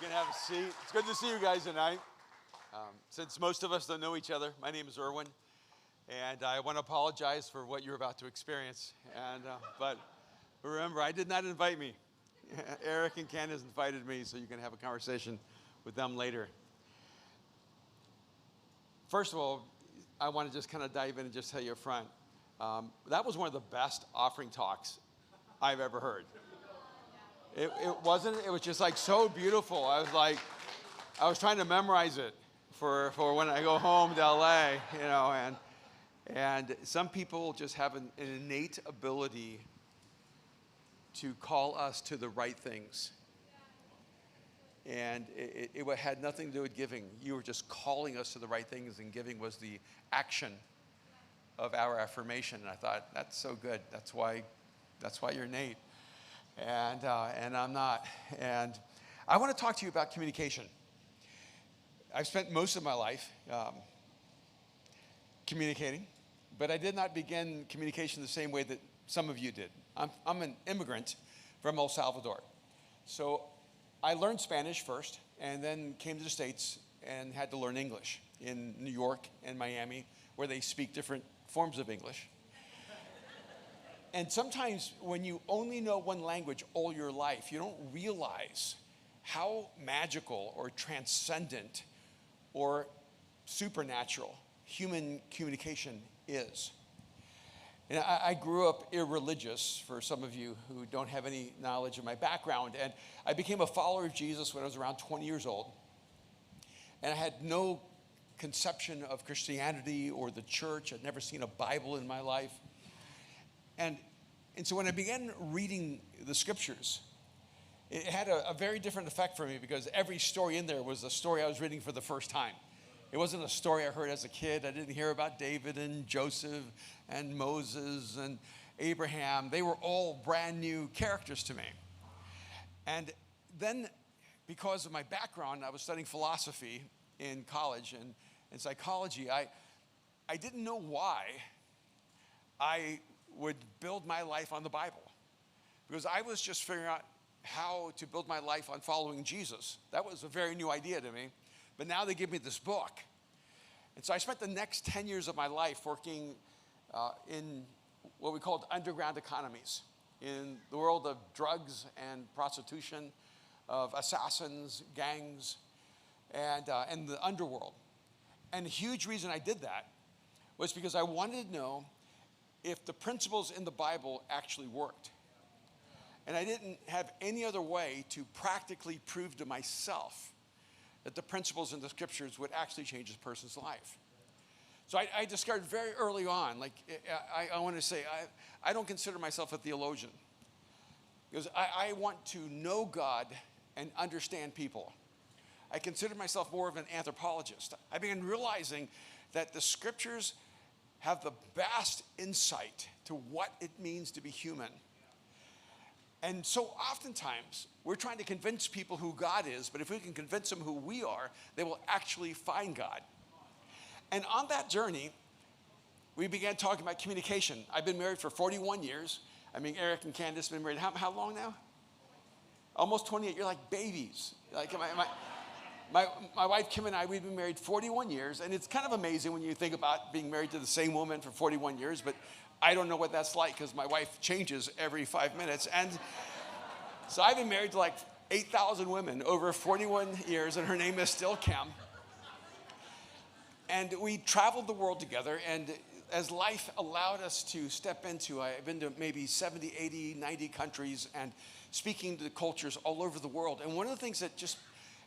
You can have a seat. It's good to see you guys tonight. Since most of us don't know each other, my name is Erwin, and I want to apologize for what you're about to experience. But remember, I did not invite me. Eric and Candace invited me, so you can have a conversation with them later. First of all, I want to just kind of dive in and just tell you up front, that was one of the best offering talks I've ever heard. It wasn't, it was just like so beautiful. I was trying to memorize it for when I go home to LA, and some people just have an innate ability to call us to the right things. And it had nothing to do with giving. You were just calling us to the right things, and giving was the action of our affirmation. And I thought, that's so good. That's why you're Nate. And I'm not. And I want to talk to you about communication. I've spent most of my life communicating, but I did not begin communication the same way that some of you did. I'm an immigrant from El Salvador. So I learned Spanish first, and then came to the States and had to learn English in New York and Miami, where they speak different forms of English. And sometimes when you only know one language all your life, you don't realize how magical or transcendent or supernatural human communication is. And I grew up irreligious, for some of you who don't have any knowledge of my background. And I became a follower of Jesus when I was around 20 years old. And I had no conception of Christianity or the church. I'd never seen a Bible in my life. And so when I began reading the scriptures, it had a very different effect for me, because every story in there was a story I was reading for the first time. It wasn't a story I heard as a kid. I didn't hear about David and Joseph and Moses and Abraham. They were all brand new characters to me. And then, because of my background, I was studying philosophy in college and psychology. I didn't know why I would build my life on the Bible, because I was just figuring out how to build my life on following Jesus. That was a very new idea to me. But now they give me this book. And so I spent the next 10 years of my life working in what we called underground economies, in the world of drugs and prostitution, of assassins, gangs, and the underworld. And the huge reason I did that was because I wanted to know if the principles in the Bible actually worked. And I didn't have any other way to practically prove to myself that the principles in the scriptures would actually change a person's life. So I discovered very early on, I want to say, I don't consider myself a theologian, because I want to know God and understand people. I consider myself more of an anthropologist. I began realizing that the scriptures have the vast insight to what it means to be human. And so oftentimes, we're trying to convince people who God is, but if we can convince them who we are, they will actually find God. And on that journey, we began talking about communication. I've been married for 41 years. I mean, Eric and Candace have been married how long now? Almost 28. You're like babies. Like my wife, Kim, and I, we've been married 41 years, and it's kind of amazing when you think about being married to the same woman for 41 years, but I don't know what that's like, because my wife changes every 5 minutes. And so I've been married to like 8,000 women over 41 years, and her name is still Kim. And we traveled the world together, and as life allowed us to step into, I've been to maybe 70, 80, 90 countries and speaking to cultures all over the world. And one of the things that just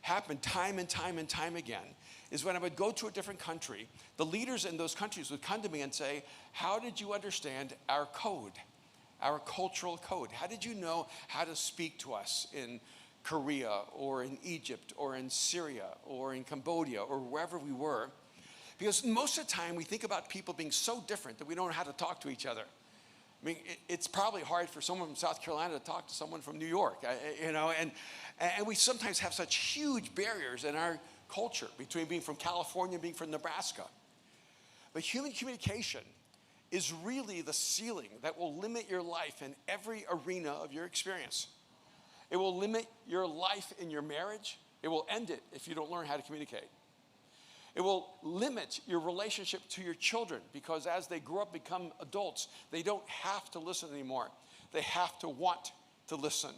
happened time and time and time again is when I would go to a different country, the leaders in those countries would come to me and say, how did you understand our code, our cultural code? How did you know how to speak to us in Korea or in Egypt or in Syria or in Cambodia or wherever we were? Because most of the time we think about people being so different that we don't know how to talk to each other. I mean, it's probably hard for someone from South Carolina to talk to someone from New York, and we sometimes have such huge barriers in our culture between being from California and being from Nebraska. But human communication is really the ceiling that will limit your life in every arena of your experience. It will limit your life in your marriage. It will end it if you don't learn how to communicate. It will limit your relationship to your children because as they grow up, become adults, they don't have to listen anymore. They have to want to listen.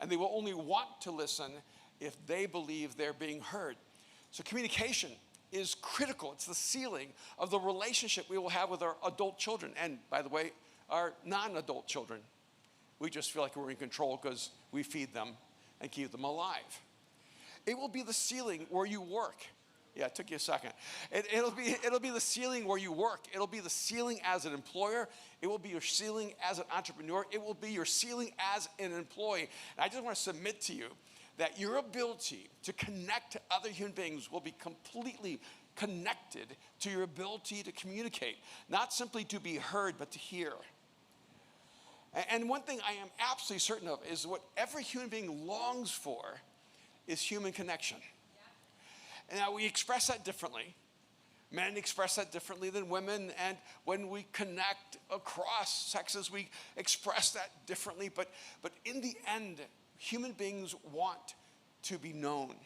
And they will only want to listen if they believe they're being heard. So communication is critical. It's the ceiling of the relationship we will have with our adult children. And by the way, our non-adult children. We just feel like we're in control because we feed them and keep them alive. It will be the ceiling where you work. Yeah, it took you a second. It'll be the ceiling where you work. It'll be the ceiling as an employer. It will be your ceiling as an entrepreneur. It will be your ceiling as an employee. And I just want to submit to you that your ability to connect to other human beings will be completely connected to your ability to communicate. Not simply to be heard, but to hear. And one thing I am absolutely certain of is what every human being longs for is human connection. And now we express that differently. Men express that differently than women. And when we connect across sexes, we express that differently. But in the end, human beings want to be known.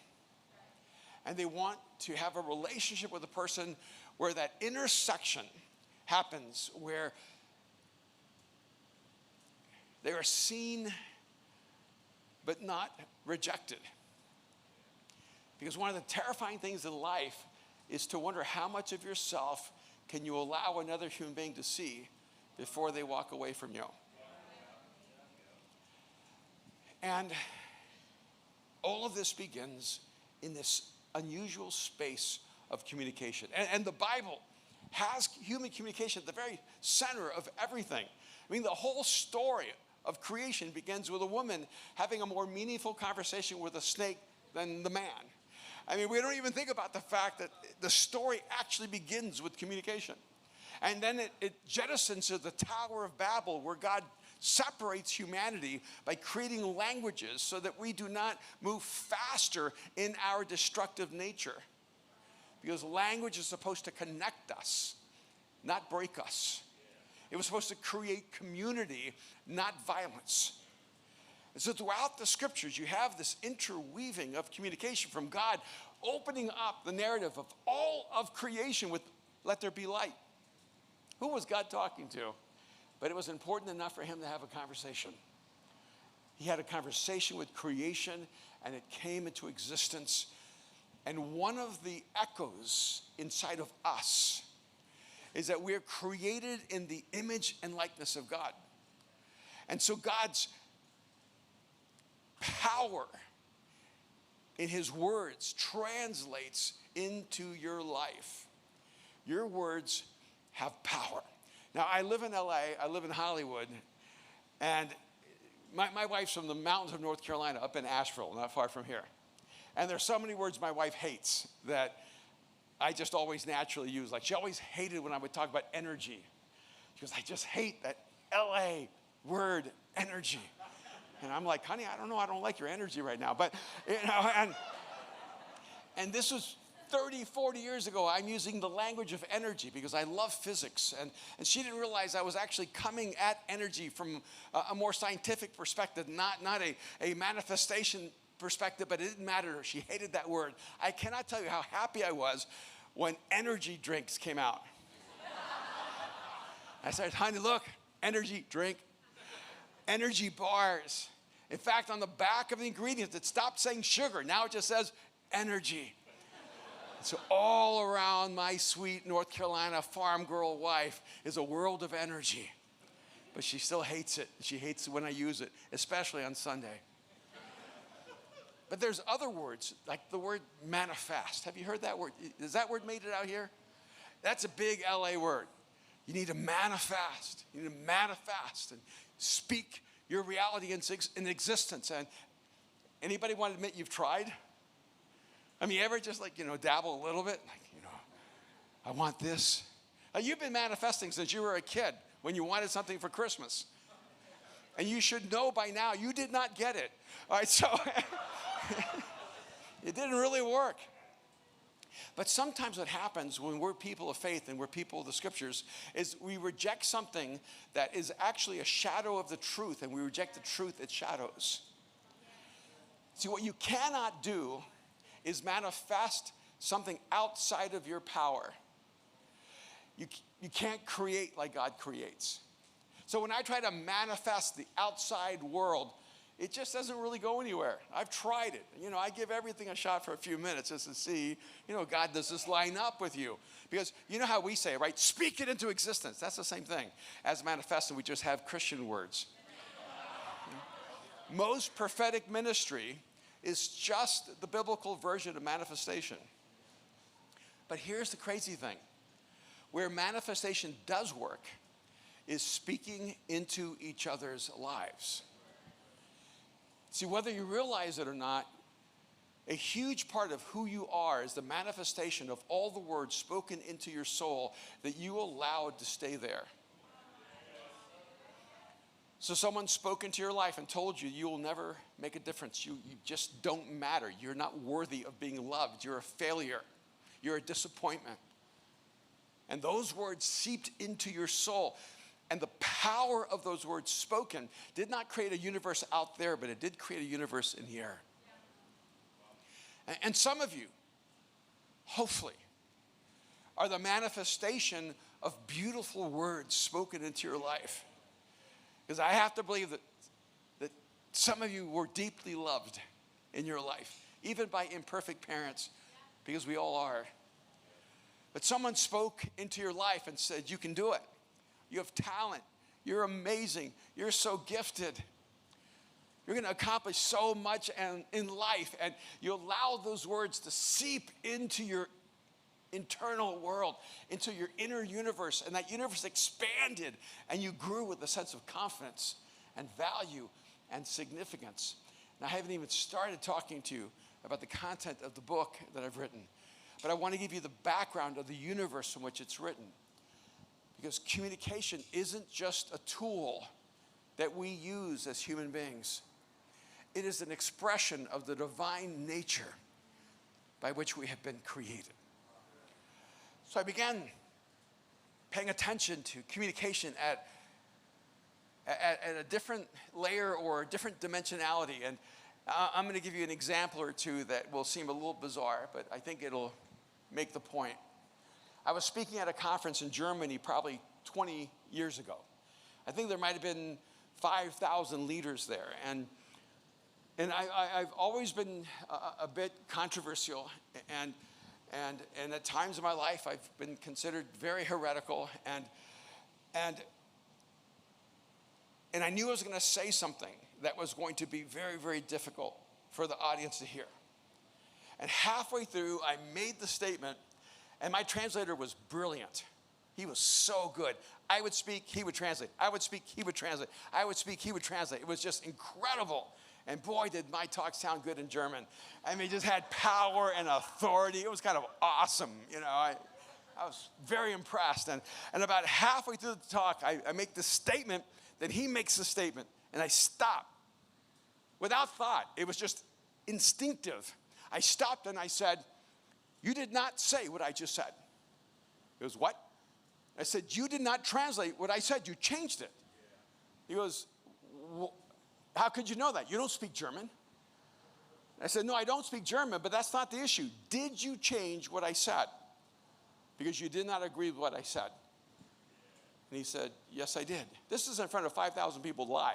And they want to have a relationship with a person where that intersection happens, where they are seen but not rejected. Because one of the terrifying things in life is to wonder how much of yourself can you allow another human being to see before they walk away from you. And all of this begins in this unusual space of communication. And the Bible has human communication at the very center of everything. I mean, the whole story of creation begins with a woman having a more meaningful conversation with a snake than the man. I mean, we don't even think about the fact that the story actually begins with communication. And then it jettisons to the Tower of Babel, where God separates humanity by creating languages so that we do not move faster in our destructive nature. Because language is supposed to connect us, not break us. It was supposed to create community, not violence. And so throughout the scriptures, you have this interweaving of communication from God, opening up the narrative of all of creation with, let there be light. Who was God talking to? But it was important enough for him to have a conversation. He had a conversation with creation, and it came into existence. And one of the echoes inside of us is that we're created in the image and likeness of God. And so God's power in his words translates into your life. Your words have power. Now, I live in LA, I live in Hollywood, and my wife's from the mountains of North Carolina, up in Asheville, not far from here. And there's so many words my wife hates that I just always naturally use. Like, she always hated when I would talk about energy. She goes, I just hate that LA word, energy. And I'm like, honey, I don't know, I don't like your energy right now. But, you know, and this was 30, 40 years ago. I'm using the language of energy because I love physics. And she didn't realize I was actually coming at energy from a more scientific perspective, not a manifestation perspective, but it didn't matter. She hated that word. I cannot tell you how happy I was when energy drinks came out. I said, honey, look, energy drink. Energy bars. In fact, on the back of the ingredients, it stopped saying sugar. Now it just says energy. So all around my sweet North Carolina farm girl wife is a world of energy. But she still hates it. She hates it when I use it, especially on Sunday. But there's other words, like the word manifest. Have you heard that word? Has that word made it out here? That's a big LA word. You need to manifest. You need to manifest and speak your reality in existence. And anybody want to admit you've tried? I mean, you ever just dabble a little bit? I want this. You've been manifesting since you were a kid when you wanted something for Christmas. And you should know by now you did not get it. All right, so it didn't really work. But sometimes what happens when we're people of faith and we're people of the scriptures is we reject something that is actually a shadow of the truth, and we reject the truth it shadows. See, what you cannot do is manifest something outside of your power. You can't create like God creates. So when I try to manifest the outside world, it just doesn't really go anywhere. I've tried it. I give everything a shot for a few minutes just to see, God, does this line up with you? Because you know how we say, right? Speak it into existence. That's the same thing. As manifested, we just have Christian words. Most prophetic ministry is just the biblical version of manifestation. But here's the crazy thing. Where manifestation does work is speaking into each other's lives. See, whether you realize it or not, a huge part of who you are is the manifestation of all the words spoken into your soul that you allowed to stay there. So someone spoke into your life and told you you will never make a difference. You just don't matter. You're not worthy of being loved. You're a failure. You're a disappointment. And those words seeped into your soul. And the power of those words spoken did not create a universe out there, but it did create a universe in here. And some of you, hopefully, are the manifestation of beautiful words spoken into your life. Because I have to believe that some of you were deeply loved in your life, even by imperfect parents, because we all are. But someone spoke into your life and said, you can do it. You have talent. You're amazing. You're so gifted. You're going to accomplish so much in life. And you allow those words to seep into your internal world, into your inner universe. And that universe expanded. And you grew with a sense of confidence and value and significance. And I haven't even started talking to you about the content of the book that I've written. But I want to give you the background of the universe in which it's written. Because communication isn't just a tool that we use as human beings. It is an expression of the divine nature by which we have been created. So I began paying attention to communication at a different layer or a different dimensionality. And I'm going to give you an example or two that will seem a little bizarre, but I think it'll make the point. I was speaking at a conference in Germany probably 20 years ago. I think there might have been 5,000 leaders there. And I've always been a bit controversial. And at times in my life, I've been considered very heretical. And I knew I was going to say something that was going to be very, very difficult for the audience to hear. And halfway through, I made the statement, and my translator was brilliant. He was so good. I would speak, he would translate. I would speak, he would translate. I would speak, he would translate. It was just incredible. And boy, did my talk sound good in German. I mean, it just had power and authority. It was kind of awesome. I was very impressed. And about halfway through the talk, I make the statement, then he makes the statement, and I stop. Without thought, it was just instinctive. I stopped and I said, you did not say what I just said. He goes, what? I said, you did not translate what I said. You changed it. He goes, well, how could you know that? You don't speak German. I said, no, I don't speak German, but that's not the issue. Did you change what I said? Because you did not agree with what I said. And he said, yes, I did. This is in front of 5,000 people live.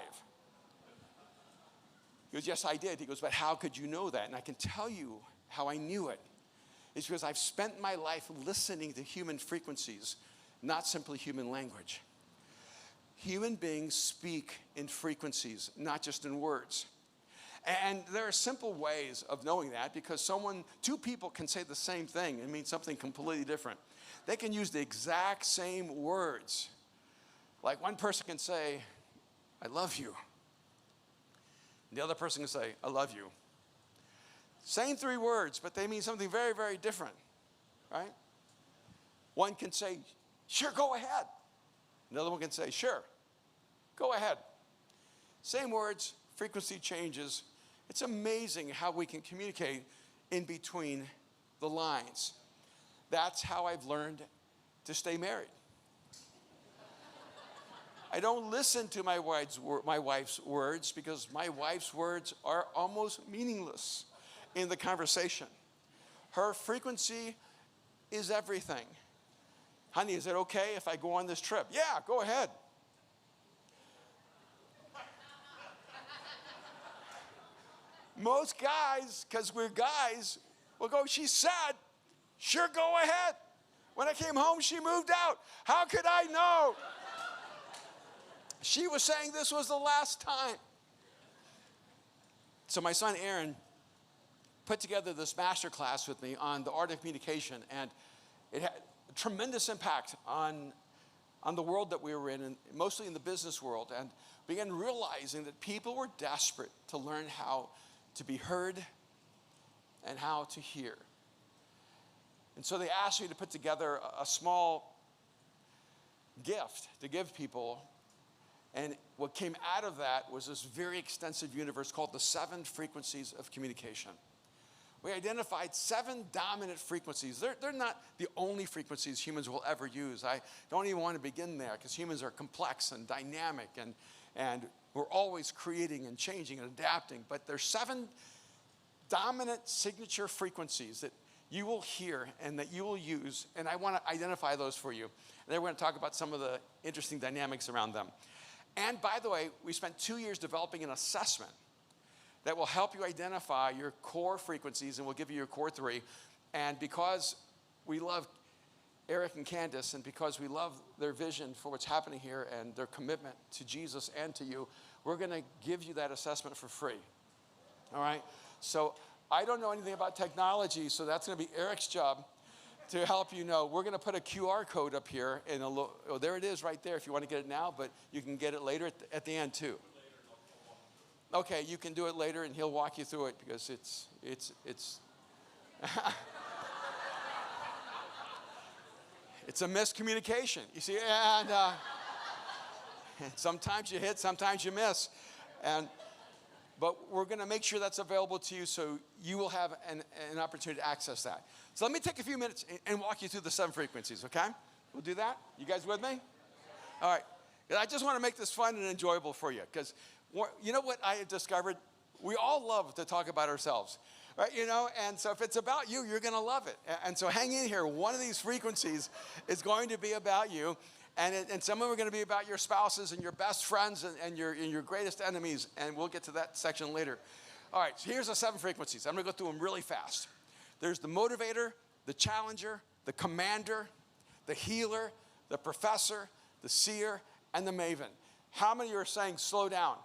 He goes, yes, I did. He goes, but how could you know that? And I can tell you how I knew it. It's because I've spent my life listening to human frequencies, not simply human language. Human beings speak in frequencies, not just in words. And there are simple ways of knowing that because two people can say the same thing and mean something completely different. They can use the exact same words. Like one person can say, I love you. And the other person can say, I love you. Same three words, but they mean something very, very different, right? One can say, sure, go ahead. Another one can say, sure, go ahead. Same words, frequency changes. It's amazing how we can communicate in between the lines. That's how I've learned to stay married. I don't listen to my wife's words because my wife's words are almost meaningless in the conversation. Her frequency is everything. Honey, is it okay if I go on this trip? Yeah, go ahead. Most guys, because we're guys, will go, she said, sure, go ahead. When I came home, she moved out. How could I know? She was saying this was the last time. So my son Aaron put together this master class with me on the art of communication, and it had a tremendous impact on the world that we were in, and mostly in the business world, and began realizing that people were desperate to learn how to be heard and how to hear. And so they asked me to put together a small gift to give people. And what came out of that was this very extensive universe called the 7 frequencies of communication. We identified 7 dominant frequencies. They're not the only frequencies humans will ever use. I don't even want to begin there because humans are complex and dynamic, and we're always creating and changing and adapting. But there's 7 dominant signature frequencies that you will hear and that you will use, and I want to identify those for you. And then we're going to talk about some of the interesting dynamics around them. And by the way, we spent 2 years developing an assessment that will help you identify your core frequencies, and we'll give you your core 3. And because we love Eric and Candace, and because we love their vision for what's happening here and their commitment to Jesus and to you, we're going to give you that assessment for free. All right? So I don't know anything about technology, so that's going to be Eric's job to help you know. We're going to put a QR code up here. There it is right there if you want to get it now, but you can get it later at the end too. Okay, you can do it later, and he'll walk you through it because it's it's a miscommunication, you see, and sometimes you hit, sometimes you miss, but we're going to make sure that's available to you so you will have an opportunity to access that. So let me take a few minutes and walk you through the 7 frequencies, okay? We'll do that. You guys with me? All right. I just want to make this fun and enjoyable for you because you know what I have discovered? We all love to talk about ourselves, right? You know, and so if it's about you, you're going to love it. And so hang in here. One of these frequencies is going to be about you. And some of them are going to be about your spouses and your best friends and your greatest enemies. And we'll get to that section later. All right, so here's the 7 frequencies. I'm going to go through them really fast. There's the motivator, the challenger, the commander, the healer, the professor, the seer, and the maven. How many are saying slow down?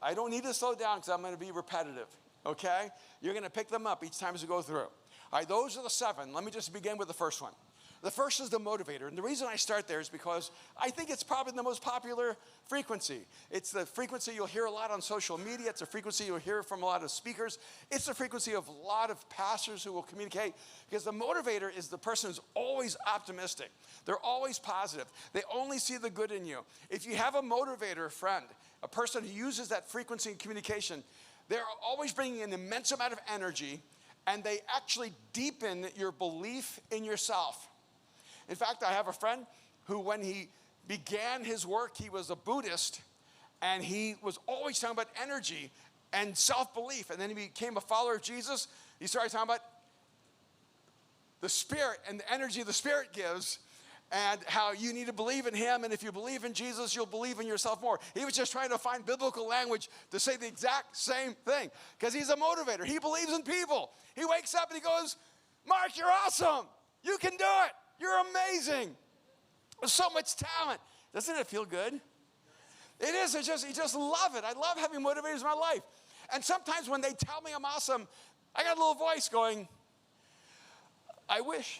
I don't need to slow down because I'm going to be repetitive, okay? You're going to pick them up each time as we go through. All right, those are the 7. Let me just begin with the first one. The first is the motivator. And the reason I start there is because I think it's probably the most popular frequency. It's the frequency you'll hear a lot on social media. It's a frequency you'll hear from a lot of speakers. It's the frequency of a lot of pastors who will communicate, because the motivator is the person who's always optimistic. They're always positive. They only see the good in you. If you have a motivator friend, a person who uses that frequency in communication, they're always bringing an immense amount of energy, and they actually deepen your belief in yourself. In fact, I have a friend who, when he began his work, he was a Buddhist, and he was always talking about energy and self-belief. And then he became a follower of Jesus. He started talking about the Spirit and the energy the Spirit gives, and how you need to believe in him, and if you believe in Jesus, you'll believe in yourself more. He was just trying to find biblical language to say the exact same thing, because he's a motivator. He believes in people. He wakes up and he goes, Mark, you're awesome. You can do it. You're amazing. There's so much talent. Doesn't it feel good? It is. You just love it. I love having motivators in my life. And sometimes when they tell me I'm awesome, I got a little voice going, I wish.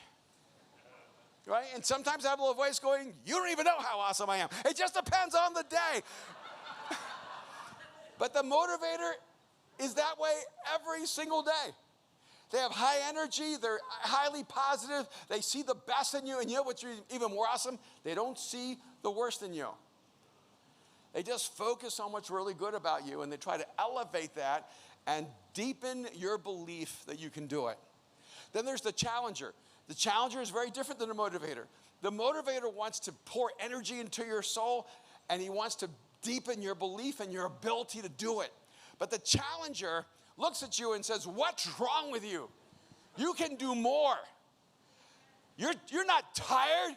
Right? And sometimes I have a little voice going, you don't even know how awesome I am. It just depends on the day. But the motivator is that way every single day. They have high energy. They're highly positive. They see the best in you. And you know what's even more awesome? They don't see the worst in you. They just focus on what's really good about you, and they try to elevate that and deepen your belief that you can do it. Then there's the challenger. The challenger is very different than the motivator. The motivator wants to pour energy into your soul, and he wants to deepen your belief and your ability to do it. But the challenger looks at you and says, what's wrong with you? You can do more. You're not tired.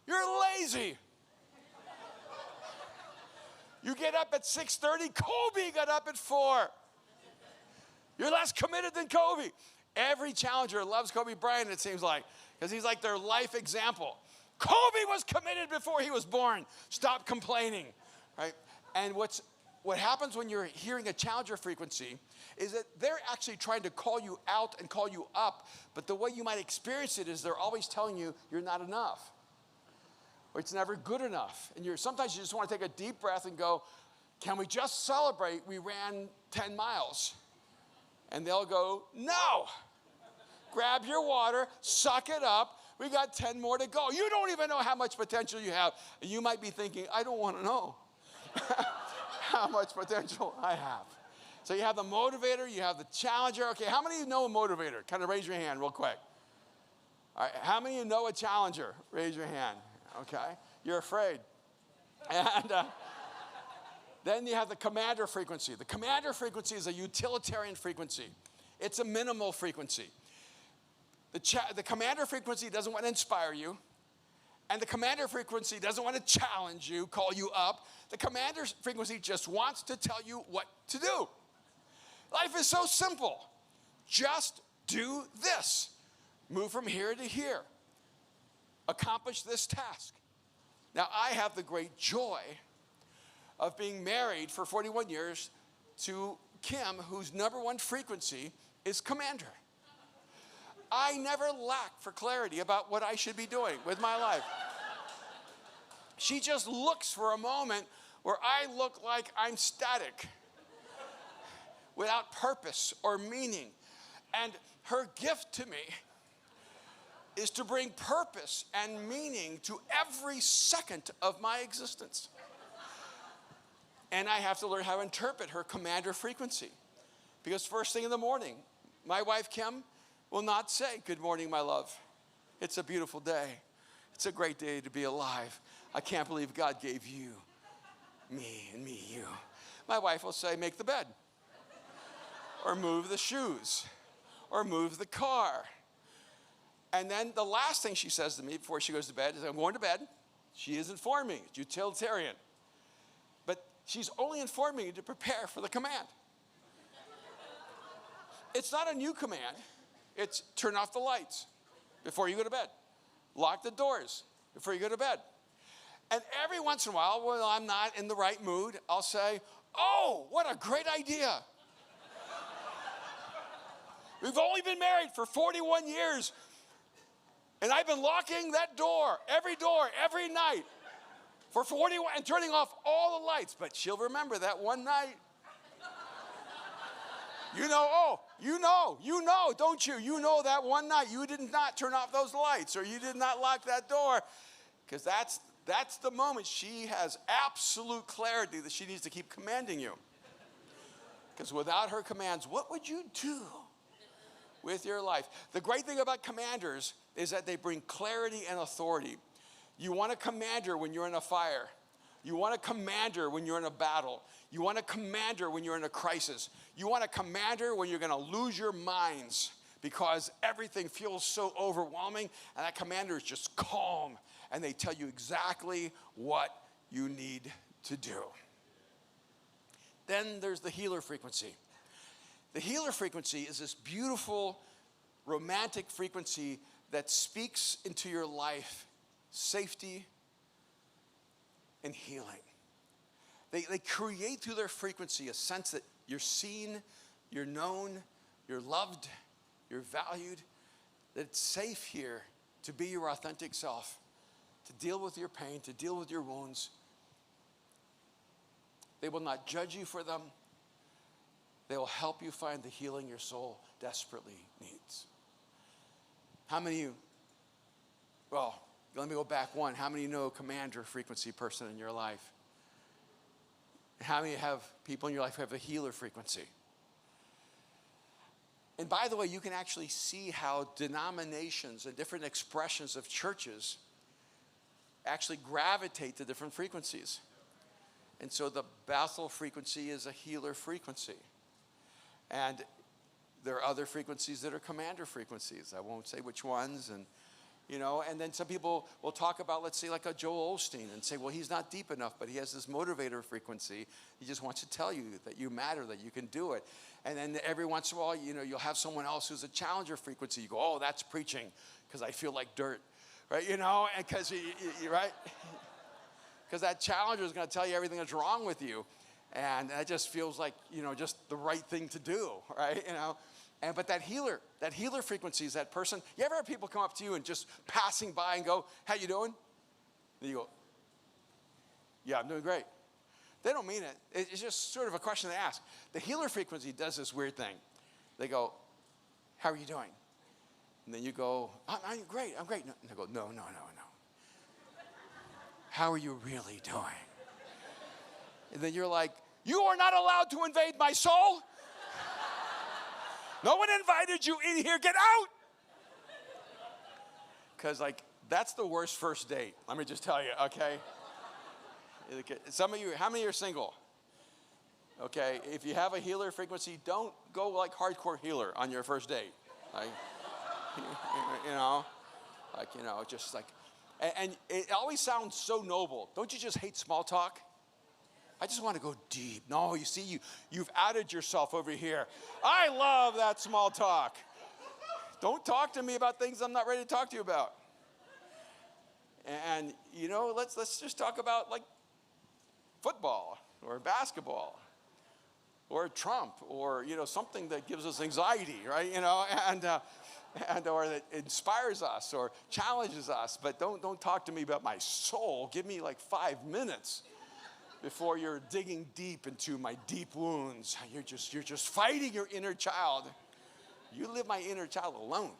You're lazy. You get up at 6:30. Kobe got up at 4. You're less committed than Kobe. Every challenger loves Kobe Bryant, it seems like, because he's like their life example. Kobe was committed before he was born. Stop complaining, right? And what happens when you're hearing a challenger frequency is that they're actually trying to call you out and call you up, but the way you might experience it is they're always telling you you're not enough, or it's never good enough. And sometimes you just want to take a deep breath and go, can we just celebrate we ran 10 miles? And they'll go, no. Grab your water, suck it up. We got 10 more to go. You don't even know how much potential you have. And you might be thinking, I don't want to know how much potential I have. So you have the motivator, you have the challenger. Okay, how many of you know a motivator? Kind of raise your hand real quick. All right, how many of you know a challenger? Raise your hand. Okay, you're afraid. And then you have the commander frequency. The commander frequency is a utilitarian frequency. It's a minimal frequency. The commander frequency doesn't want to inspire you. And the commander frequency doesn't want to challenge you, call you up. The commander frequency just wants to tell you what to do. Life is so simple. Just do this. Move from here to here. Accomplish this task. Now, I have the great joy of being married for 41 years to Kim, whose number one frequency is commander. I never lack for clarity about what I should be doing with my life. She just looks for a moment where I look like I'm static, without purpose or meaning. And her gift to me is to bring purpose and meaning to every second of my existence. And I have to learn how to interpret her commander frequency. Because first thing in the morning, my wife Kim will not say, good morning, my love. It's a beautiful day. It's a great day to be alive. I can't believe God gave you me and me you. My wife will say, make the bed. Or move the shoes. Or move the car. And then the last thing she says to me before she goes to bed is, I'm going to bed. She is informing. It's utilitarian. But she's only informing you to prepare for the command. It's not a new command. It's turn off the lights before you go to bed. Lock the doors before you go to bed. And every once in a while, when I'm not in the right mood, I'll say, oh, what a great idea. We've only been married for 41 years. And I've been locking that door every night for 41 and turning off all the lights. But she'll remember that one night. You know, don't you? You know that one night you did not turn off those lights or you did not lock that door, because that's the moment she has absolute clarity that she needs to keep commanding you. Because without her commands, what would you do with your life? The great thing about commanders is that they bring clarity and authority. You want a commander when you're in a fire. You want a commander when you're in a battle. You want a commander when you're in a crisis. You want a commander when you're going to lose your minds because everything feels so overwhelming, and that commander is just calm, and they tell you exactly what you need to do. Then there's the healer frequency. The healer frequency is this beautiful, romantic frequency that speaks into your life safety and healing. They create through their frequency a sense that you're seen, you're known, you're loved, you're valued, that it's safe here to be your authentic self, to deal with your pain, to deal with your wounds. They will not judge you for them. They will help you find the healing your soul desperately needs. How many of you, well, let me go back one. How many of you know a commander frequency person in your life? How many have people in your life who have a healer frequency? And by the way, you can actually see how denominations and different expressions of churches actually gravitate to different frequencies. And so the Bethel frequency is a healer frequency. And there are other frequencies that are commander frequencies. I won't say which ones. And, and then some people will talk about, let's say, like a Joel Osteen and say, well, he's not deep enough, but he has this motivator frequency. He just wants to tell you that you matter, that you can do it. And then every once in a while, you'll have someone else who's a challenger frequency. You go, oh, that's preaching because I feel like dirt, right? And because right? Because that challenger is going to tell you everything that's wrong with you. And that just feels like, just the right thing to do, right? But that healer frequency is that person. You ever have people come up to you and just passing by and go, how you doing? And you go, yeah, I'm doing great. They don't mean it. It's just sort of a question they ask. The healer frequency does this weird thing. They go, how are you doing? And then you go, I'm great, I'm great. And they go, no. How are you really doing? And then you're like, you are not allowed to invade my soul. No one invited you in here. Get out. Because, that's the worst first date. Let me just tell you, okay? Some of you, how many are single? Okay, if you have a healer frequency, don't go like hardcore healer on your first date. Just like, and it always sounds so noble. Don't you just hate small talk? I just want to go deep. No, you see, you've added yourself over here. I love that small talk. Don't talk to me about things I'm not ready to talk to you about. And, let's just talk about, football or basketball or Trump or, something that gives us anxiety, right? And or that inspires us or challenges us. But don't talk to me about my soul. Give me 5 minutes before you're digging deep into my deep wounds. You're just fighting your inner child. You leave my inner child alone,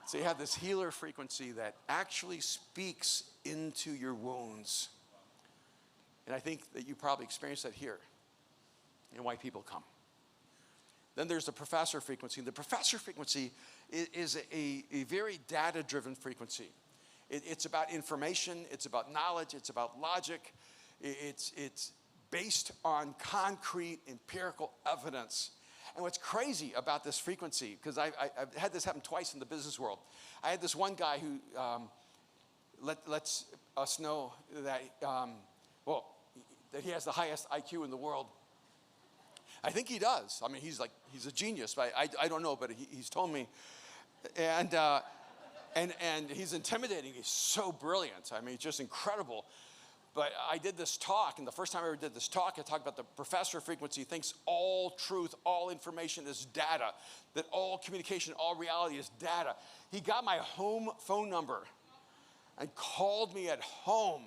So you have this healer frequency that actually speaks into your wounds. And I think that you probably experience that here and why people come. Then there's the professor frequency. The professor frequency is a very data-driven frequency. It's about information, it's about knowledge, it's about logic. It's based on concrete empirical evidence. And what's crazy about this frequency, because I've had this happen twice in the business world. I had this one guy who lets us know that, that he has the highest IQ in the world. I think he does. I mean, he's a genius, but I don't know, but he's told me. And he's intimidating. He's so brilliant. I mean, it's just incredible. But I did this talk, and the first time I ever did this talk, I talked about the professor frequency thinks all truth, all information is data, that all communication, all reality is data. He got my home phone number and called me at home.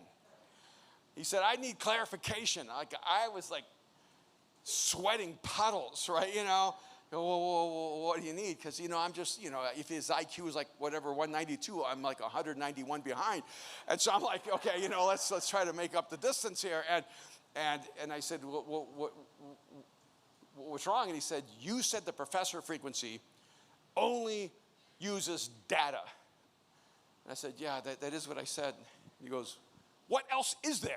He said, I need clarification. I was sweating puddles, right? Well, what do you need? Because, I'm just, if his IQ is 192, I'm 191 behind. And so I'm like, okay, let's try to make up the distance here. And I said, what's wrong? And he said, you said the professor frequency only uses data. And I said, yeah, that is what I said. And he goes, what else is there?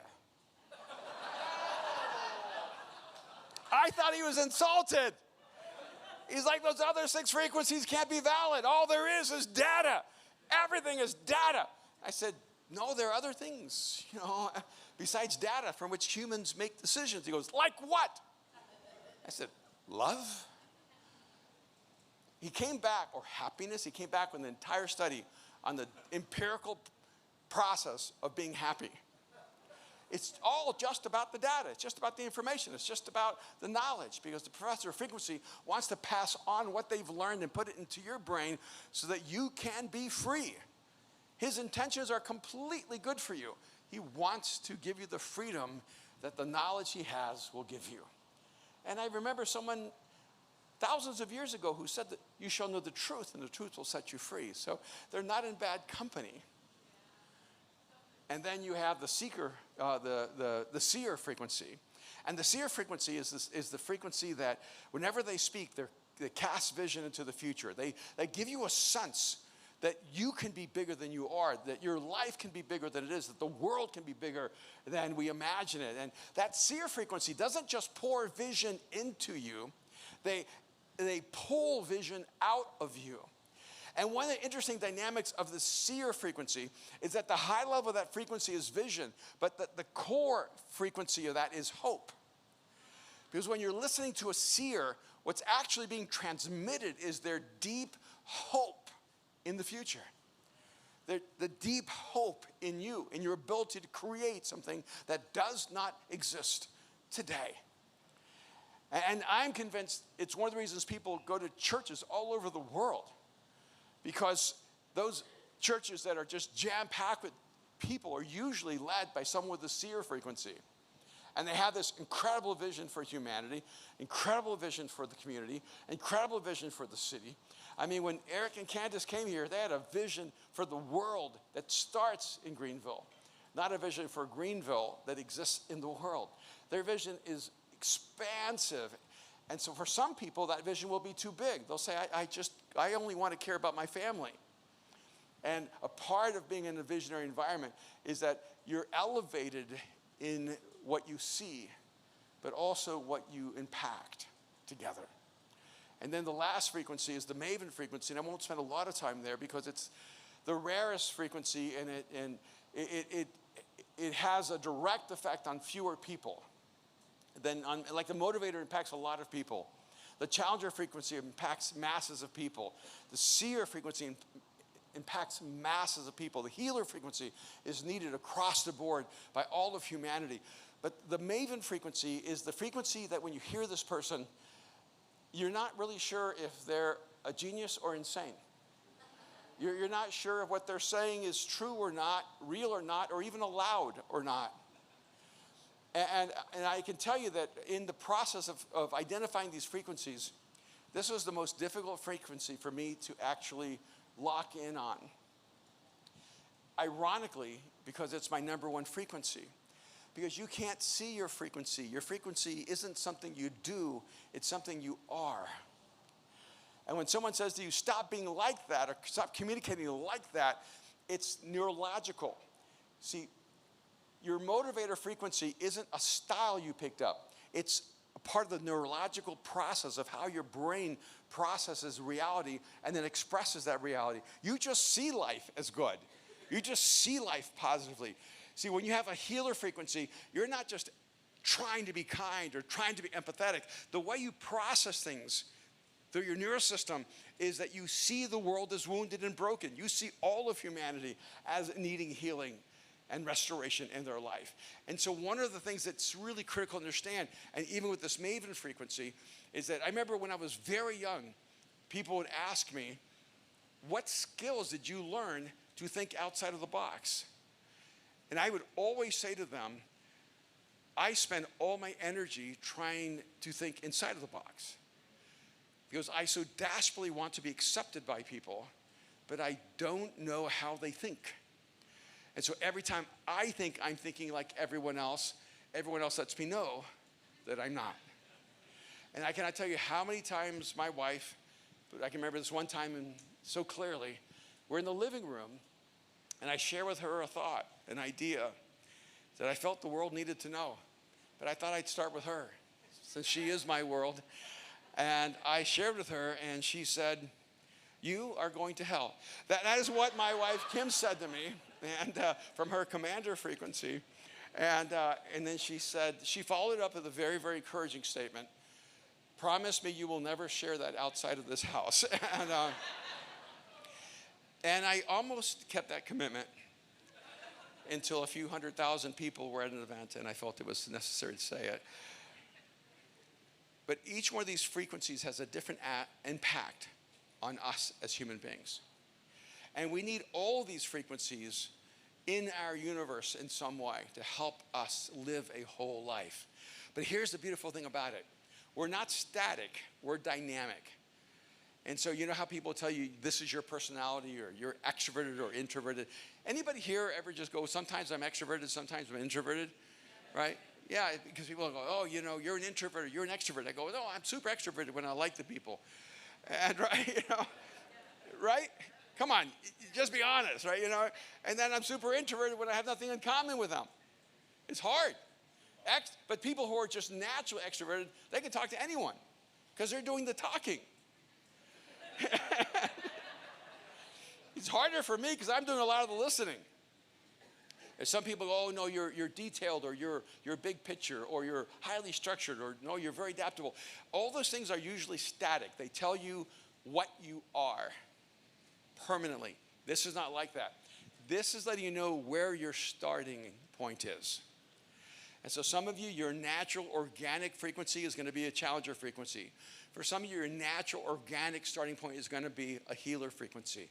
I thought he was insulted. He's like, those other 6 frequencies can't be valid. All there is data. Everything is data. I said, no, there are other things, besides data from which humans make decisions. He goes, like what? I said, love. He came back, or happiness. He came back with an entire study on the empirical process of being happy. It's all just about the data. It's just about the information. It's just about the knowledge, because the professor of frequency wants to pass on what they've learned and put it into your brain so that you can be free. His intentions are completely good for you. He wants to give you the freedom that the knowledge he has will give you. And I remember someone thousands of years ago who said that you shall know the truth and the truth will set you free. So they're not in bad company. And then you have the seeker, the seer frequency. And the seer frequency is the frequency that whenever they speak, they cast vision into the future. They give you a sense that you can be bigger than you are, that your life can be bigger than it is, that the world can be bigger than we imagine it. And that seer frequency doesn't just pour vision into you, they pull vision out of you. And one of the interesting dynamics of the seer frequency is that the high level of that frequency is vision, but the core frequency of that is hope. Because when you're listening to a seer, what's actually being transmitted is their deep hope in the future. The deep hope in you, in your ability to create something that does not exist today. And I'm convinced it's one of the reasons people go to churches all over the world. Because those churches that are just jam-packed with people are usually led by someone with a seer frequency. And they have this incredible vision for humanity, incredible vision for the community, incredible vision for the city. I mean, when Eric and Candace came here, they had a vision for the world that starts in Greenville, not a vision for Greenville that exists in the world. Their vision is expansive. And so for some people, that vision will be too big. They'll say, I only want to care about my family. And a part of being in a visionary environment is that you're elevated in what you see, but also what you impact together. And then the last frequency is the maven frequency, and I won't spend a lot of time there because it's the rarest frequency, and it has a direct effect on fewer people. Like the motivator impacts a lot of people. The challenger frequency impacts masses of people. The seer frequency impacts masses of people. The healer frequency is needed across the board by all of humanity. But the maven frequency is the frequency that when you hear this person, you're not really sure if they're a genius or insane. You're not sure if what they're saying is true or not, real or not, or even allowed or not. And I can tell you that in the process of identifying these frequencies, this was the most difficult frequency for me to actually lock in on. Ironically, because it's my number one frequency. Because you can't see your frequency. Your frequency isn't something you do, it's something you are. And when someone says to you, stop being like that, or stop communicating like that, it's neurological. See, your motivator frequency isn't a style you picked up. It's a part of the neurological process of how your brain processes reality and then expresses that reality. You just see life as good. You just see life positively. See, when you have a healer frequency, you're not just trying to be kind or trying to be empathetic. The way you process things through your nervous system is that you see the world as wounded and broken. You see all of humanity as needing healing and restoration in their life. And so one of the things that's really critical to understand, and even with this maven frequency, is that I remember when I was very young, people would ask me, what skills did you learn to think outside of the box? And I would always say to them, I spend all my energy trying to think inside of the box. Because I so desperately want to be accepted by people, but I don't know how they think. And so every time I think I'm thinking like everyone else lets me know that I'm not. And I cannot tell you how many times my wife, but I can remember this one time and so clearly, we're in the living room and I share with her a thought, an idea that I felt the world needed to know. But I thought I'd start with her since she is my world. And I shared with her and she said, you are going to hell. That is what my wife Kim said to me, and from her commander frequency. And then she said, she followed it up with a very, very encouraging statement. Promise me you will never share that outside of this house. And I almost kept that commitment until a few 100,000 people were at an event and I felt it was necessary to say it. But each one of these frequencies has a different impact on us as human beings. And we need all of these frequencies in our universe in some way to help us live a whole life. But here's the beautiful thing about it. We're not static, we're dynamic. And so you know how people tell you this is your personality or you're extroverted or introverted? Anybody here ever just go, sometimes I'm extroverted, sometimes I'm introverted, right? Yeah, because people go, oh, you know, you're an introvert, you're an extrovert. I go, no, I'm super extroverted when I like the people. And right, you know, right? Come on, just be honest, right? And then I'm super introverted when I have nothing in common with them. It's hard. But people who are just naturally extroverted, they can talk to anyone because they're doing the talking. It's harder for me because I'm doing a lot of the listening. And some people go, oh, no, you're detailed, or you're big picture, or you're highly structured, or no, you're very adaptable. All those things are usually static. They tell you what you are permanently. This is not like that. This is letting you know where your starting point is. And so some of you, your natural organic frequency is going to be a challenger frequency. For some of you, your natural organic starting point is going to be a healer frequency.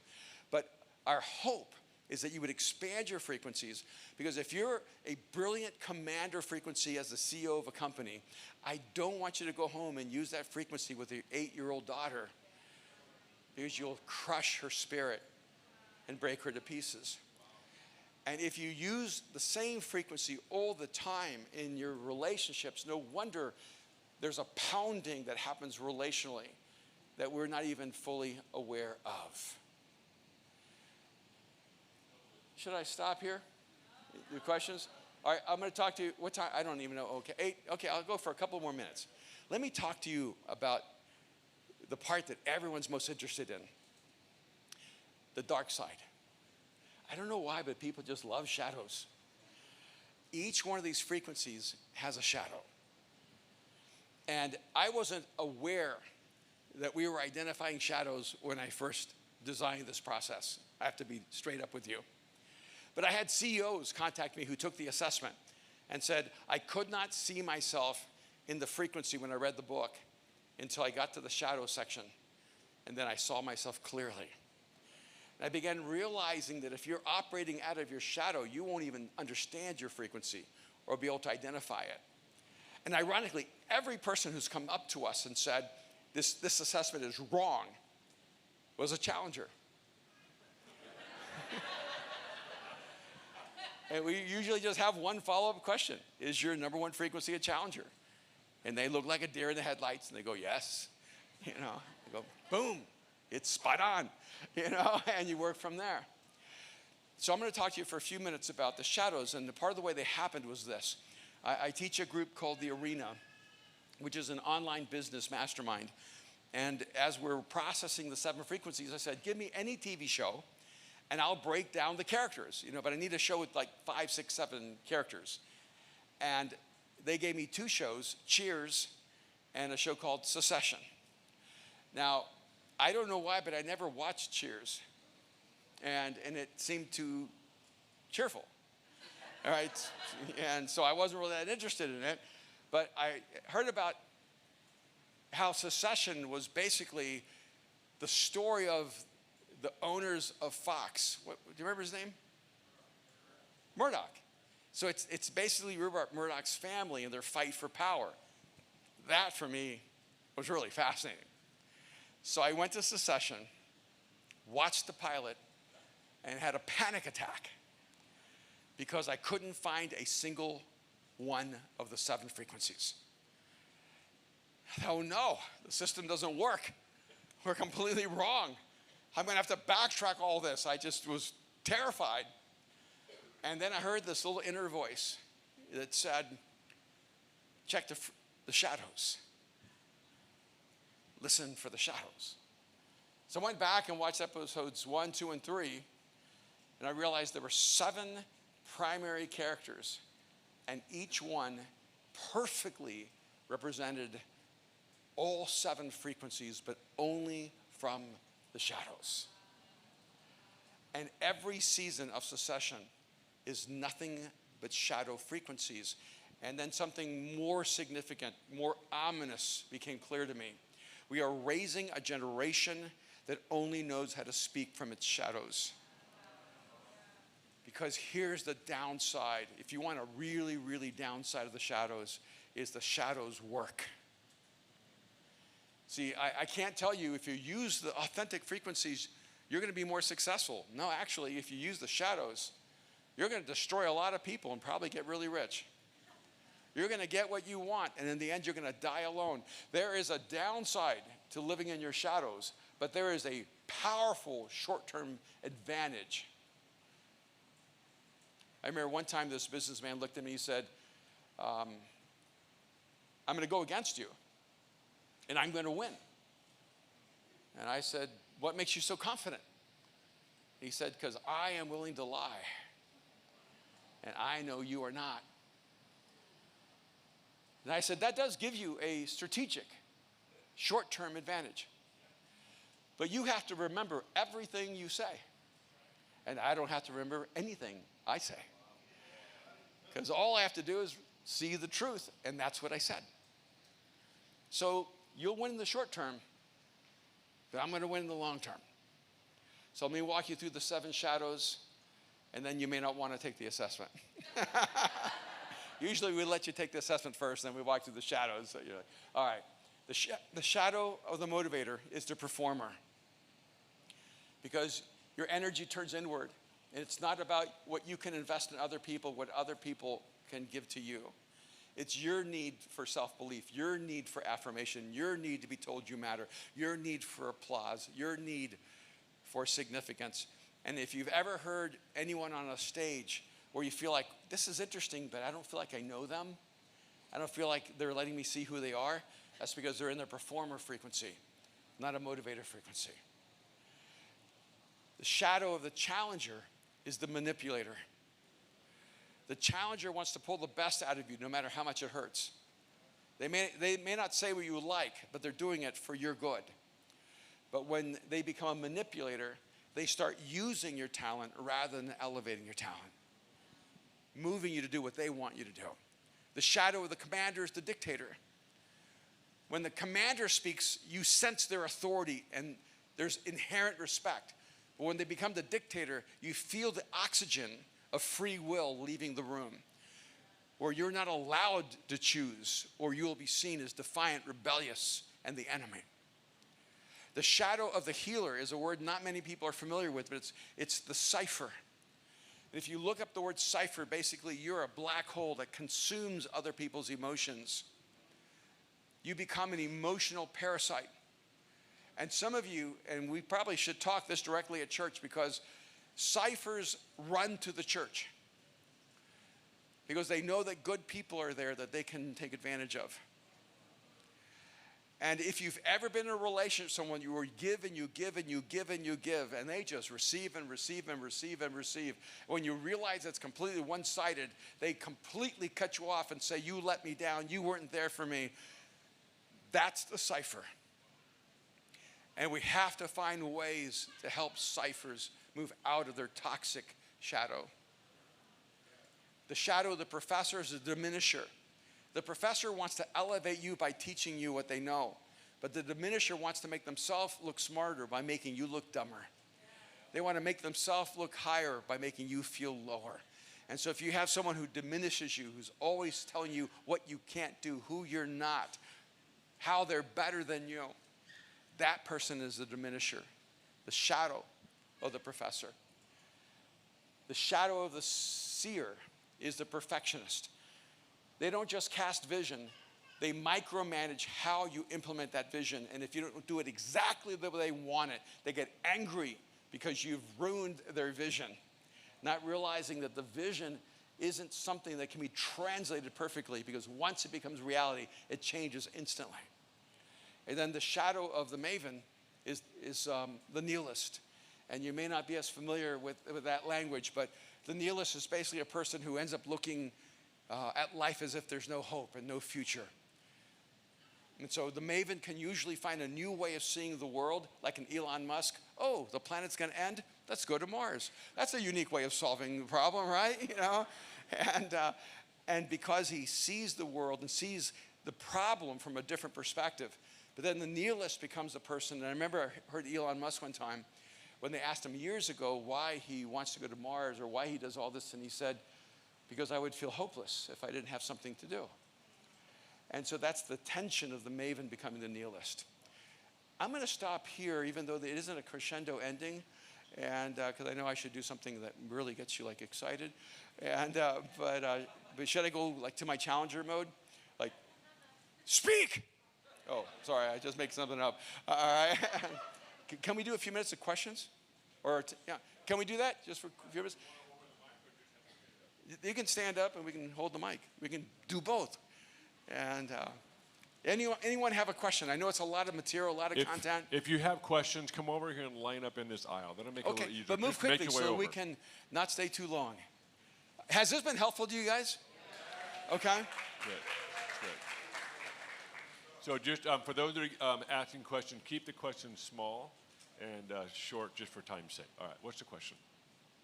But our hope is that you would expand your frequencies, because if you're a brilliant commander frequency as the CEO of a company, I don't want you to go home and use that frequency with your 8-year-old daughter, because you'll crush her spirit and break her to pieces. And if you use the same frequency all the time in your relationships, no wonder there's a pounding that happens relationally that we're not even fully aware of. Should I stop here? Your questions? All right, I'm going to talk to you. What time? I don't even know. Okay, 8. Okay, I'll go for a couple more minutes. Let me talk to you about the part that everyone's most interested in, the dark side. I don't know why, but people just love shadows. Each one of these frequencies has a shadow. And I wasn't aware that we were identifying shadows when I first designed this process. I have to be straight up with you. But I had CEOs contact me who took the assessment and said, I could not see myself in the frequency when I read the book until I got to the shadow section. And then I saw myself clearly. And I began realizing that if you're operating out of your shadow, you won't even understand your frequency or be able to identify it. And ironically, every person who's come up to us and said, this assessment is wrong, was a challenger. And we usually just have one follow-up question. Is your number one frequency a challenger? And they look like a deer in the headlights, and they go, yes. They go, boom, it's spot on, and you work from there. So I'm going to talk to you for a few minutes about the shadows, and part of the way they happened was this. I teach a group called The Arena, which is an online business mastermind. And as we're processing the 7 frequencies, I said, give me any TV show, and I'll break down the characters, but I need a show with like 5, 6, 7 characters. And they gave me 2 shows, Cheers and a show called Succession. Now, I don't know why, but I never watched Cheers. And it seemed too cheerful, all right? And so I wasn't really that interested in it. But I heard about how Succession was basically the story of the owners of Fox. Do you remember his name? Murdoch. So it's basically Rupert Murdoch's family and their fight for power. That, for me, was really fascinating. So I went to Succession, watched the pilot, and had a panic attack because I couldn't find a single one of the 7 frequencies. Oh no, the system doesn't work. We're completely wrong. I'm going to have to backtrack all this. I just was terrified. And then I heard this little inner voice that said, check the shadows. Listen for the shadows. So I went back and watched episodes 1, 2, and 3, and I realized there were 7 primary characters, and each one perfectly represented all 7 frequencies, but only from the shadows. And every season of Succession is nothing but shadow frequencies. And then something more significant, more ominous became clear to me. We are raising a generation that only knows how to speak from its shadows. Because here's the downside. If you want a really, really downside of the shadows, is the shadows work. See, I can't tell you if you use the authentic frequencies, you're going to be more successful. No, actually, if you use the shadows, you're going to destroy a lot of people and probably get really rich. You're going to get what you want, and in the end, you're going to die alone. There is a downside to living in your shadows, but there is a powerful short-term advantage. I remember one time this businessman looked at me and he said, I'm going to go against you, and I'm going to win. And I said, what makes you so confident? He said, because I am willing to lie, and I know you are not. And I said, that does give you a strategic, short-term advantage. But you have to remember everything you say. And I don't have to remember anything I say. Because all I have to do is see the truth, and that's what I said. So you'll win in the short term, but I'm going to win in the long term. So let me walk you through the 7 shadows, and then you may not want to take the assessment. Usually we let you take the assessment first, then we walk through the shadows. So you're like, all right. The shadow of the motivator is the performer. Because your energy turns inward. And it's not about what you can invest in other people, what other people can give to you. It's your need for self-belief, your need for affirmation, your need to be told you matter, your need for applause, your need for significance. And if you've ever heard anyone on a stage where you feel like, this is interesting, but I don't feel like I know them, I don't feel like they're letting me see who they are, that's because they're in their performer frequency, not a motivator frequency. The shadow of the challenger is the manipulator. The challenger wants to pull the best out of you no matter how much it hurts. They may not say what you like, but they're doing it for your good. But when they become a manipulator, they start using your talent rather than elevating your talent, moving you to do what they want you to do. The shadow of the commander is the dictator. When the commander speaks, you sense their authority and there's inherent respect. But when they become the dictator, you feel the oxygen of free will leaving the room, where you're not allowed to choose, or you will be seen as defiant, rebellious, and the enemy. The shadow of the healer is a word not many people are familiar with, but it's the cipher. And if you look up the word cipher, basically you're a black hole that consumes other people's emotions. You become an emotional parasite. And some of you, and we probably should talk this directly at church, because ciphers run to the church because they know that good people are there that they can take advantage of. And if you've ever been in a relationship with someone, you were give and you give and you give and you give, and they just receive and receive and receive and receive. When you realize it's completely one-sided, they completely cut you off and say, you let me down, you weren't there for me. That's the cipher. And we have to find ways to help ciphers move out of their toxic shadow. The shadow of the professor is a diminisher. The professor wants to elevate you by teaching you what they know, but the diminisher wants to make themselves look smarter by making you look dumber. They want to make themselves look higher by making you feel lower. And so if you have someone who diminishes you, who's always telling you what you can't do, who you're not, how they're better than you, that person is the diminisher, the shadow of the professor. The shadow of the seer is the perfectionist. They don't just cast vision, they micromanage how you implement that vision. And if you don't do it exactly the way they want it, they get angry because you've ruined their vision, not realizing that the vision isn't something that can be translated perfectly, because once it becomes reality, it changes instantly. And then the shadow of the maven is the nihilist. And you may not be as familiar with that language, but the nihilist is basically a person who ends up looking at life as if there's no hope and no future. And so the maven can usually find a new way of seeing the world, like an Elon Musk. Oh, the planet's going to end? Let's go to Mars. That's a unique way of solving the problem, right? You know, and because he sees the world and sees the problem from a different perspective. But then the nihilist becomes a person, and I remember I heard Elon Musk one time when they asked him years ago why he wants to go to Mars or why he does all this, and he said, because I would feel hopeless if I didn't have something to do. And so that's the tension of the maven becoming the nihilist. I'm going to stop here, even though it isn't a crescendo ending, and because I know I should do something that really gets you like excited. And but should I go like to my challenger mode, like speak? Oh, sorry, I just make something up. All right. Can we do a few minutes of questions? Yeah, can we do that just for a few minutes? You can stand up and we can hold the mic. We can do both. And anyone have a question? I know it's a lot of material, a lot of content. If you have questions, come over here and line up in this aisle. That'll make it a little easier. But move quickly so we can not stay too long. Has this been helpful to you guys? Okay. Good. Good. So just for those that are asking questions, keep the questions small and short just for time's sake. All right, what's the question?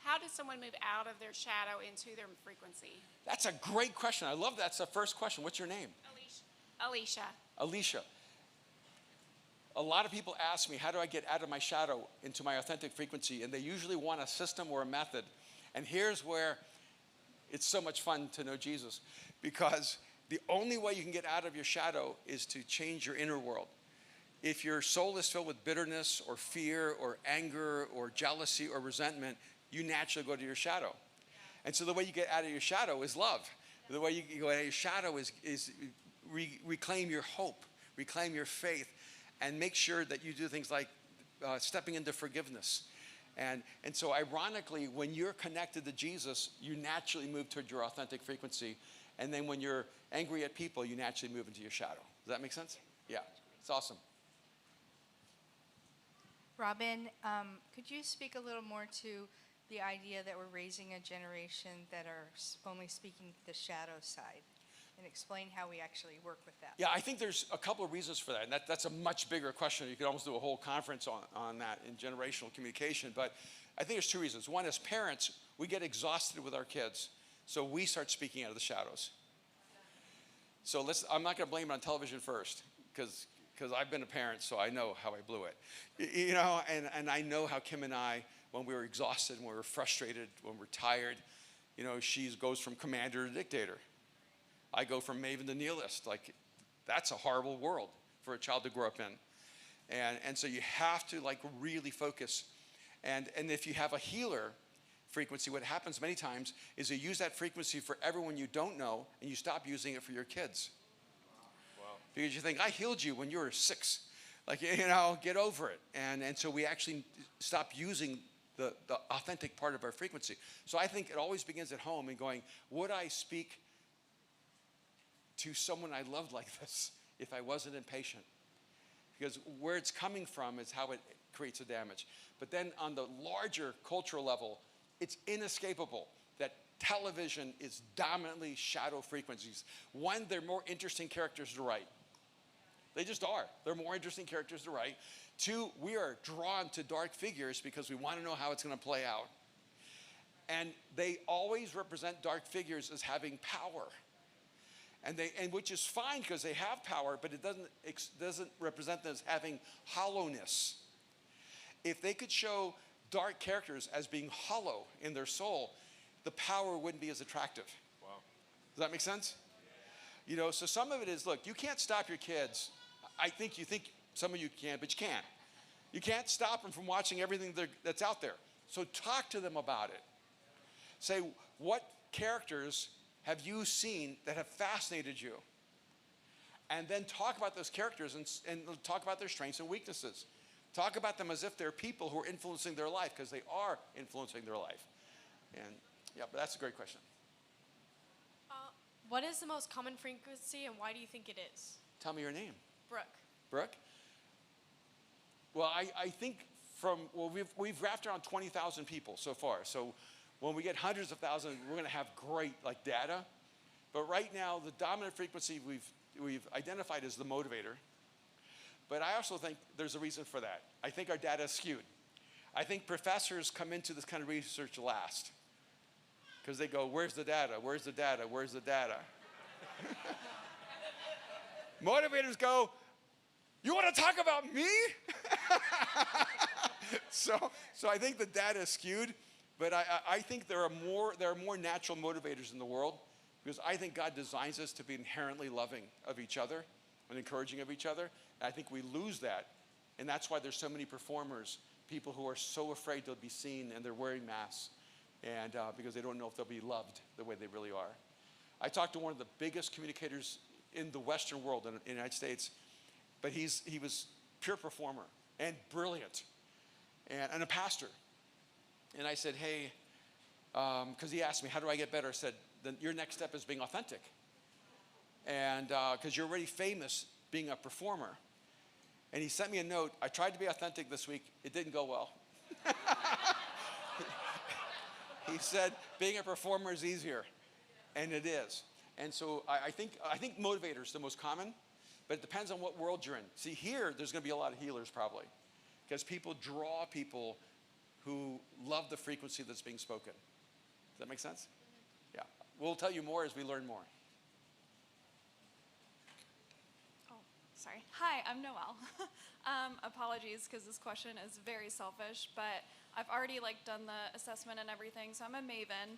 How does someone move out of their shadow into their frequency? That's a great question. I love that. That's the first question. What's your name? Alicia. Alicia. A lot of people ask me, how do I get out of my shadow into my authentic frequency? And they usually want a system or a method. And here's where it's so much fun to know Jesus, because the only way you can get out of your shadow is to change your inner world. If your soul is filled with bitterness or fear or anger or jealousy or resentment, you naturally go to your shadow. And so the way you get out of your shadow is love. The way you go out of your shadow is reclaim your hope, reclaim your faith, and make sure that you do things like stepping into forgiveness. And so ironically, when you're connected to Jesus, you naturally move toward your authentic frequency. And then when you're angry at people, you naturally move into your shadow. Does that make sense? Yeah, it's awesome. Robin, could you speak a little more to the idea that we're raising a generation that are only speaking the shadow side, and explain how we actually work with that? Yeah, I think there's a couple of reasons for that, and that's a much bigger question. You could almost do a whole conference on that in generational communication, but I think there's two reasons. One, as parents, we get exhausted with our kids, so we start speaking out of the shadows. So I'm not going to blame it on television first, because I've been a parent, so I know how I blew it. You know, and I know how Kim and I, when we were exhausted, when we were frustrated, when we're tired, you know, she goes from commander to dictator. I go from maven to nihilist. Like, that's a horrible world for a child to grow up in. And so you have to like really focus. And if you have a healer frequency, what happens many times is you use that frequency for everyone you don't know, and you stop using it for your kids. Because you think, I healed you when you were 6. Like, you know, get over it. And so we actually stop using the authentic part of our frequency. So I think it always begins at home and going, would I speak to someone I loved like this if I wasn't impatient? Because where it's coming from is how it creates a damage. But then on the larger cultural level, it's inescapable that television is dominantly shadow frequencies. One, they're more interesting characters to write. They just are. They're more interesting characters to write. Two, we are drawn to dark figures because we want to know how it's going to play out. And they always represent dark figures as having power. And which is fine because they have power, but it doesn't represent them as having hollowness. If they could show dark characters as being hollow in their soul, the power wouldn't be as attractive. Wow. Does that make sense? You know, so some of it is, look, you can't stop your kids. I think you think some of you can, but you can't. You can't stop them from watching everything that's out there. So talk to them about it. Say, what characters have you seen that have fascinated you? And then talk about those characters and talk about their strengths and weaknesses. Talk about them as if they're people who are influencing their life, because they are influencing their life. And yeah, but that's a great question. What is the most common frequency, and why do you think it is? Tell me your name. Brooke. Brooke? Well, I think we've wrapped around 20,000 people so far. So when we get hundreds of thousands, we're going to have great like data. But right now, the dominant frequency we've identified as the motivator. But I also think there's a reason for that. I think our data is skewed. I think professors come into this kind of research last, because they go, where's the data? Where's the data? Where's the data? Motivators go, you want to talk about me? So I think the data is skewed, but I think there are more natural motivators in the world, because I think God designs us to be inherently loving of each other and encouraging of each other. And I think we lose that, and that's why there's so many performers, people who are so afraid they'll be seen and they're wearing masks, and because they don't know if they'll be loved the way they really are. I talked to one of the biggest communicators in the Western world, in the United States, but he was pure performer and brilliant. and a pastor. And I said, hey, because he asked me, how do I get better? I said, then your next step is being authentic. And because you're already famous being a performer. And he sent me a note. I tried to be authentic this week. It didn't go well. He said, being a performer is easier. And it is. And so I think motivator is the most common, but it depends on what world you're in. See, here, there's going to be a lot of healers probably, because people draw people who love the frequency that's being spoken. Does that make sense? Yeah. We'll tell you more as we learn more. Oh, sorry. Hi, I'm Noelle. Apologies, because this question is very selfish, but I've already done the assessment and everything, so I'm a Maven.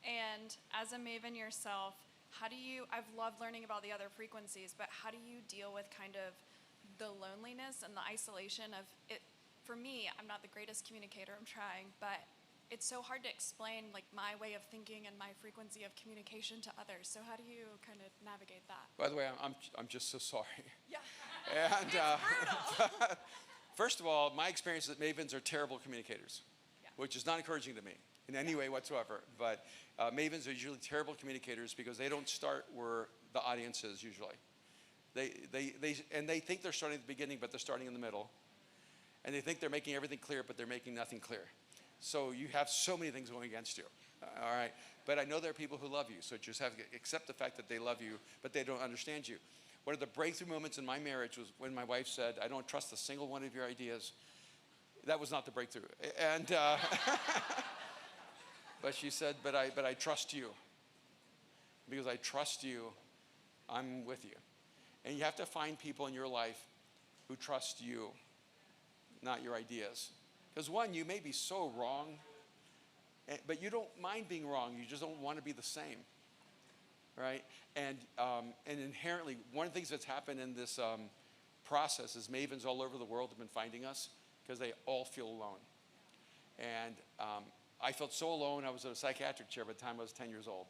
And as a Maven yourself, I've loved learning about the other frequencies, but how do you deal with kind of the loneliness and the isolation of it? For me, I'm not the greatest communicator, I'm trying, but it's so hard to explain my way of thinking and my frequency of communication to others. So how do you kind of navigate that? By the way, I'm just so sorry. Yeah. And It's brutal. first of all, my experience is that Mavens are terrible communicators, Yeah. which is not encouraging to me in any way whatsoever. But Mavens are usually terrible communicators because they don't start where the audience is usually. They think they're starting at the beginning, but they're starting in the middle. And they think they're making everything clear, but they're making nothing clear. So you have so many things going against you. All right. But I know there are people who love you. So just have to accept the fact that they love you, but they don't understand you. One of the breakthrough moments in my marriage was when my wife said, I don't trust a single one of your ideas. That was not the breakthrough. And but she said, but I trust you. Because I trust you, I'm with you. And you have to find people in your life who trust you, not your ideas. Because one, you may be so wrong, but you don't mind being wrong. You just don't want to be the same, right? And inherently, one of the things that's happened in this process is Mavens all over the world have been finding us because they all feel alone. And I felt so alone. I was in a psychiatric chair by the time I was 10 years old.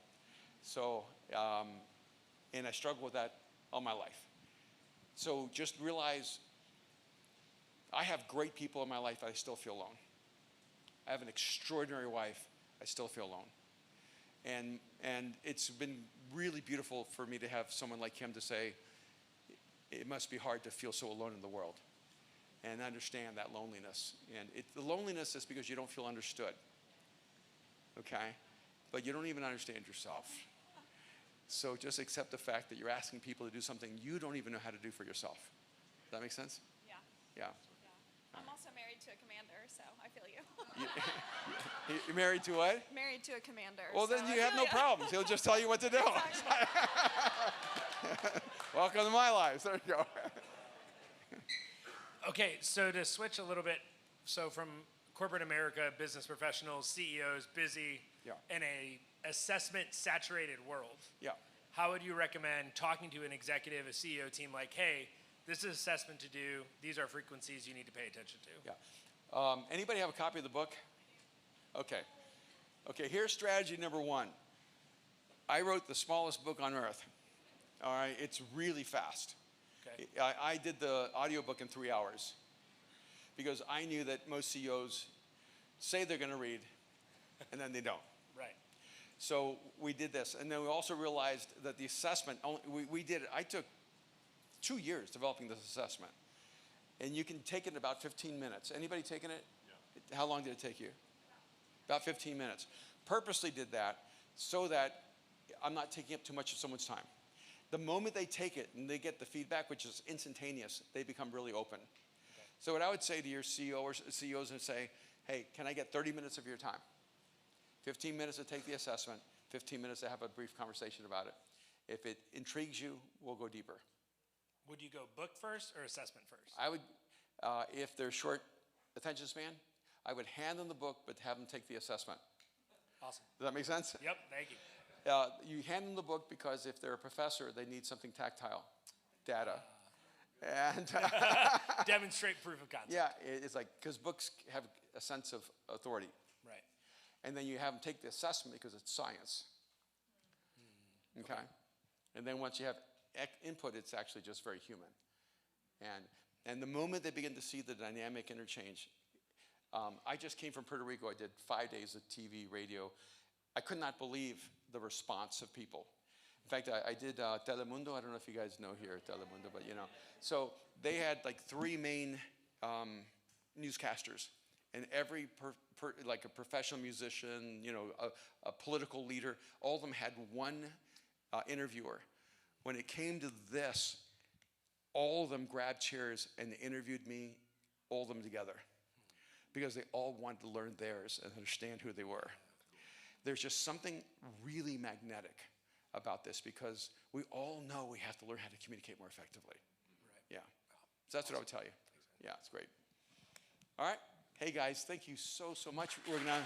So, and I struggled with that all my life. So just realize I have great people in my life, I still feel alone. I have an extraordinary wife, I still feel alone. And it's been really beautiful for me to have someone like him to say, it must be hard to feel so alone in the world and understand that loneliness. And the loneliness is because you don't feel understood, okay? But you don't even understand yourself. So just accept the fact that you're asking people to do something you don't even know how to do for yourself. Does that make sense? Yeah. Yeah. I'm also married to a commander, so I feel you. You're married to what? Married to a commander. Well, so then I you have feel no problems. He'll just tell you what to do. Welcome to my life. There you go. Okay, so to switch a little bit, so from corporate America, business professionals, CEOs, busy, Yeah. in a assessment-saturated world, Yeah. how would you recommend talking to an executive, a CEO team, like, hey, this is assessment to do, these are frequencies you need to pay attention to? Yeah. Anybody have a copy of the book? Okay. Okay, here's strategy number one. I wrote the smallest book on earth. All right, it's really fast. Okay. I did the audiobook in 3 hours because I knew that most CEOs say they're going to read and then they don't. Right. So we did this. And then we also realized that the assessment, we did it. I took 2 years developing this assessment. And you can take it in about 15 minutes. Anybody taken it? Yeah. How long did it take you? About 15 minutes. Purposely did that so that I'm not taking up too much of someone's time. The moment they take it and they get the feedback, which is instantaneous, they become really open. Okay. So what I would say to your CEO or CEOs is say, hey, can I get 30 minutes of your time? 15 minutes to take the assessment, 15 minutes to have a brief conversation about it. If it intrigues you, we'll go deeper. Would you go book first or assessment first? I would, if they're short attention span, I would hand them the book, but have them take the assessment. Awesome. Does that make sense? Yep, thank you. You hand them the book because if they're a professor, they need something tactile, data. And Demonstrate proof of concept. yeah, it's like, because books have a sense of authority. Right. And then you have them take the assessment because it's science. Okay? And then once you have input, it's actually just very human. And the moment they begin to see the dynamic interchange, I just came from Puerto Rico. I did 5 days of TV, radio. I could not believe the response of people. In fact, I did Telemundo. I don't know if you guys know here Telemundo, but you know. So they had like 3 main newscasters, and every like a professional musician, you know, a political leader, all of them had one interviewer. When it came to this, all of them grabbed chairs and they interviewed me, all of them together, because they all wanted to learn theirs and understand who they were. There's just something really magnetic about this, because we all know we have to learn how to communicate more effectively. Right. Yeah. So that's what I would tell you. Yeah, it's great. All right. Hey guys, thank you so much. We're gonna